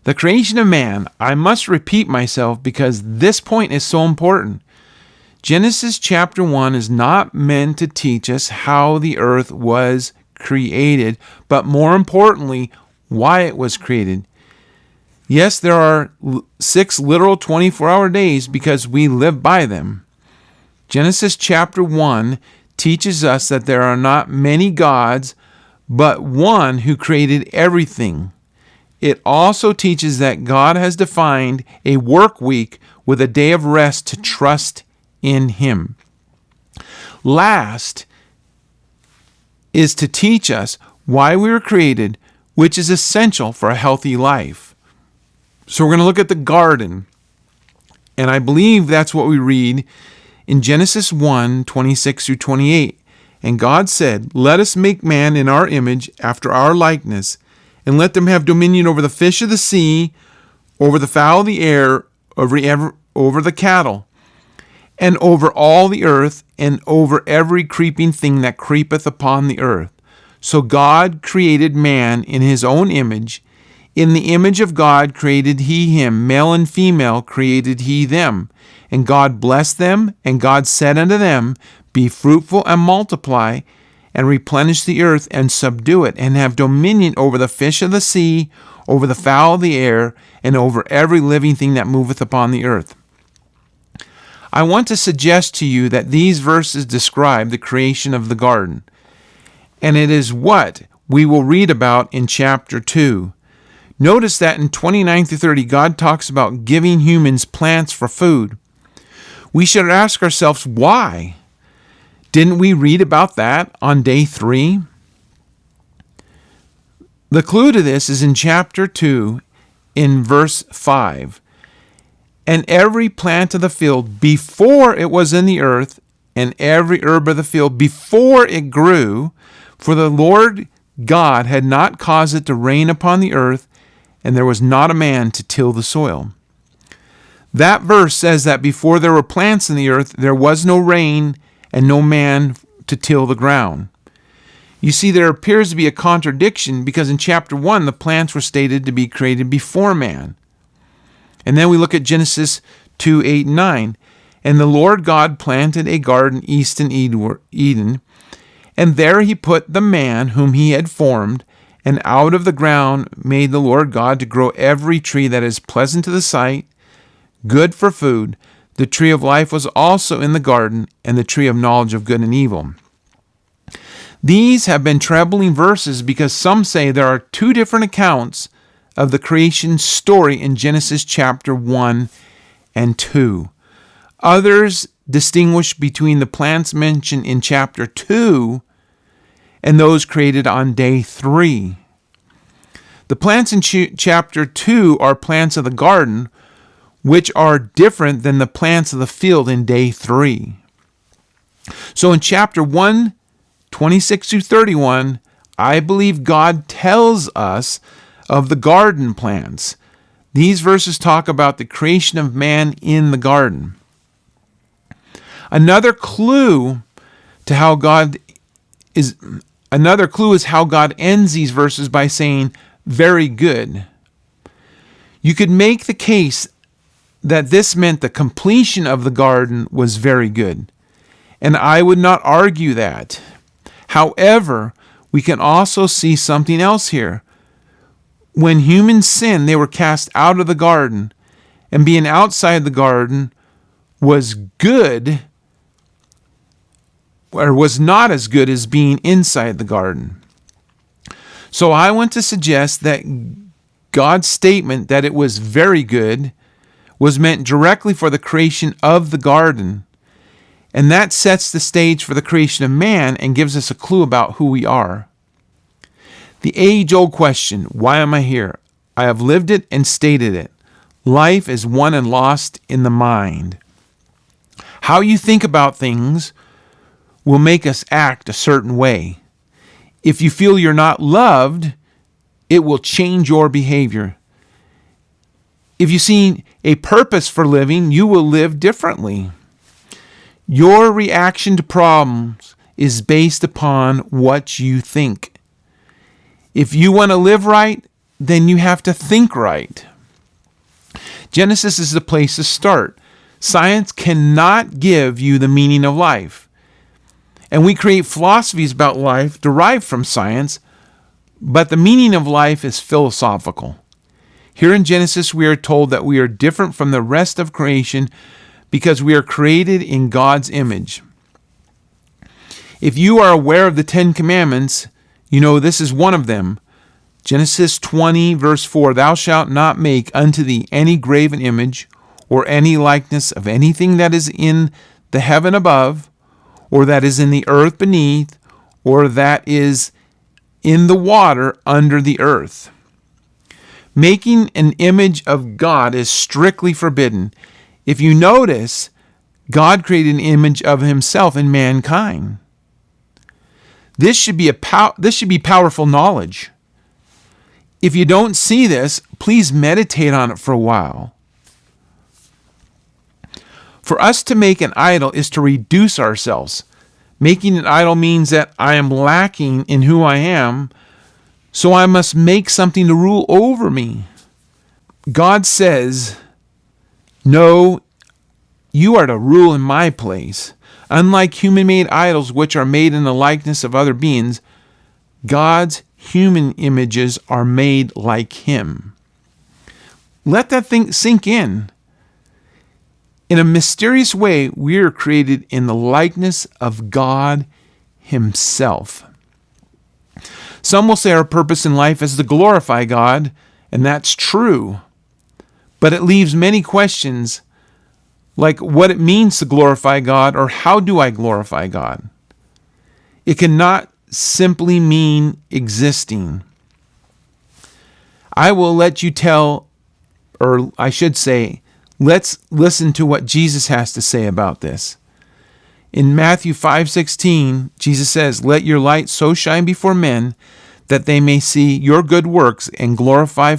The creation of man, I must repeat myself because this point is so important. Genesis chapter 1 is not meant to teach us how the earth was created, but more importantly, why it was created. Yes, there are 6 literal 24-hour days because we live by them. Genesis chapter 1 teaches us that there are not many gods, but one who created everything. It also teaches that God has defined a work week with a day of rest to trust in Him. Last is to teach us why we were created, which is essential for a healthy life. So we're going to look at the garden, and I believe that's what we read in Genesis 1, 26 through 28. And God said, "Let us make man in our image, after our likeness, and let them have dominion over the fish of the sea, over the fowl of the air, over the cattle, and over all the earth, and over every creeping thing that creepeth upon the earth." So God created man in His own image. In the image of God created He him, male and female created He them. And God blessed them, and God said unto them, "Be fruitful and multiply, and replenish the earth, and subdue it, and have dominion over the fish of the sea, over the fowl of the air, and over every living thing that moveth upon the earth." I want to suggest to you that these verses describe the creation of the garden, and it is what we will read about in chapter 2. Notice that in 29 through 30, God talks about giving humans plants for food. We should ask ourselves, why? Didn't we read about that on day 3? The clue to this is in chapter 2, in verse 5. "And every plant of the field before it was in the earth, and every herb of the field before it grew, for the Lord God had not caused it to rain upon the earth, and there was not a man to till the soil." That verse says that before there were plants in the earth, there was no rain and no man to till the ground. You see, there appears to be a contradiction because in chapter 1, the plants were stated to be created before man. And then we look at Genesis 2, 8, and 9. "And the Lord God planted a garden east in Eden, and there He put the man whom He had formed, and out of the ground made the Lord God to grow every tree that is pleasant to the sight, good for food. The tree of life was also in the garden, and the tree of knowledge of good and evil." These have been troubling verses because some say there are 2 different accounts of the creation story in Genesis chapter 1 and 2. Others distinguish between the plants mentioned in chapter 2 and those created on day 3. The plants in chapter 2 are plants of the garden, which are different than the plants of the field in day 3. So in chapter 1, 26 through 31, I believe God tells us of the garden plants. These verses talk about the creation of man in the garden. Another clue is how God ends these verses by saying, "very good." You could make the case that this meant the completion of the garden was very good, and I would not argue that. However, we can also see something else here. When humans sinned, they were cast out of the garden, and being outside the garden was good, or was not as good as being inside the garden. So I want to suggest that God's statement that it was very good was meant directly for the creation of the garden, and that sets the stage for the creation of man and gives us a clue about who we are. The age-old question, why am I here? I have lived it and stated it. Life is won and lost in the mind. How you think about things will make us act a certain way. If you feel you're not loved, it will change your behavior. If you see a purpose for living, you will live differently. Your reaction to problems is based upon what you think. If you want to live right, then you have to think right. Genesis is the place to start. Science cannot give you the meaning of life. And we create philosophies about life derived from science, but the meaning of life is philosophical. Here in Genesis, we are told that we are different from the rest of creation because we are created in God's image. If you are aware of the Ten Commandments, you know this is one of them. Genesis 20, verse 4, "Thou shalt not make unto thee any graven image, or any likeness of anything that is in the heaven above, or that is in the earth beneath, or that is in the water under the earth." Making an image of God is strictly forbidden. If you notice, God created an image of himself in mankind. This should be powerful knowledge. If you don't see this, please meditate on it for a while. For us to make an idol is to reduce ourselves. Making an idol means that I am lacking in who I am, so I must make something to rule over me. God says, "No, you are to rule in my place." Unlike human-made idols, which are made in the likeness of other beings, God's human images are made like him. Let that thing sink in. In a mysterious way, we are created in the likeness of God himself. Some will say our purpose in life is to glorify God, and that's true. But it leaves many questions, like what it means to glorify God, or how do I glorify God? It cannot simply mean existing. I will let you tell, or I should say, let's listen to what Jesus has to say about this. In Matthew 5:16, Jesus says, "Let your light so shine before men that they may see your good works and glorify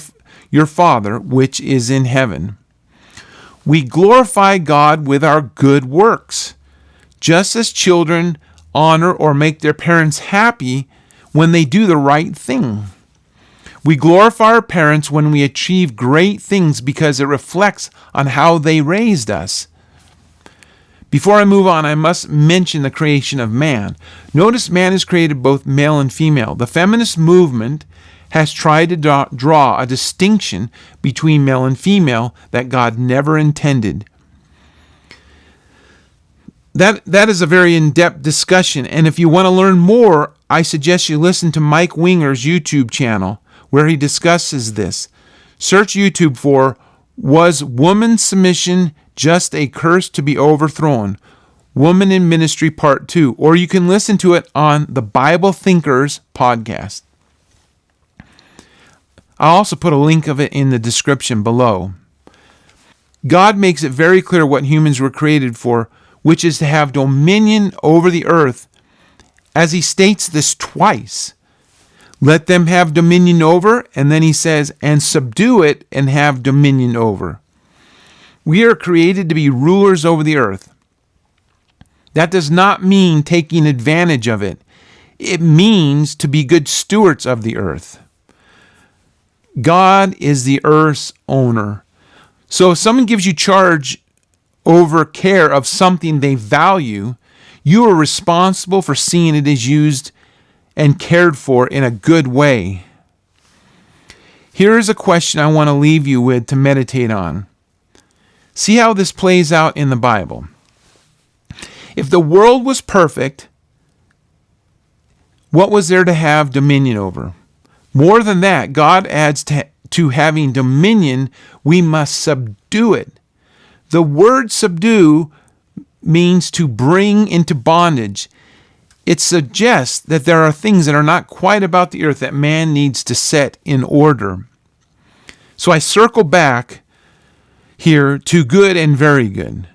your Father which is in heaven." We glorify God with our good works, just as children honor or make their parents happy when they do the right thing. We glorify our parents when we achieve great things because it reflects on how they raised us. Before I move on, I must mention the creation of man. Notice man is created both male and female. The feminist movement has tried to draw a distinction between male and female that God never intended. That is a very in-depth discussion, and if you want to learn more, I suggest you listen to Mike Winger's YouTube channel, where he discusses this. Search YouTube for "Was Woman Submission Just a Curse to be Overthrown? Woman in Ministry Part 2," or you can listen to it on the Bible Thinkers podcast. I'll also put a link of it in the description below. God makes it very clear what humans were created for, which is to have dominion over the earth, as he states this twice. Let them have dominion over, and then he says, and subdue it and have dominion over. We are created to be rulers over the earth. That does not mean taking advantage of it. It means to be good stewards of the earth. God is the earth's owner. So if someone gives you charge over care of something they value, you are responsible for seeing it is used and cared for in a good way. Here is a question I want to leave you with to meditate on. See how this plays out in the Bible. If the world was perfect, what was there to have dominion over? More than that, God adds to having dominion, we must subdue it. The word subdue means to bring into bondage. It suggests that there are things that are not quite about the earth that man needs to set in order. So I circle back here to good and very good.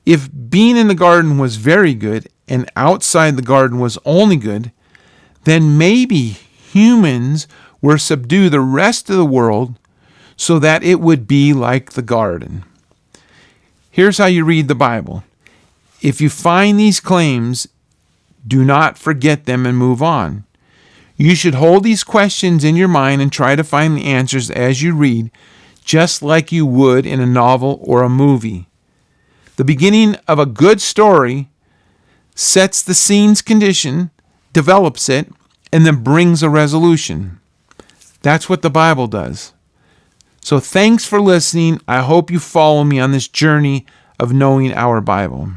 If being in the garden was very good and outside the garden was only good, then maybe humans were subdue the rest of the world so that it would be like the garden. Here's how you read the Bible. If you find these claims, do not forget them and move on. You should hold these questions in your mind and try to find the answers as you read, just like you would in a novel or a movie. The beginning of a good story sets the scene's condition, develops it, and then brings a resolution. That's what the Bible does. So thanks for listening. I hope you follow me on this journey of knowing our Bible.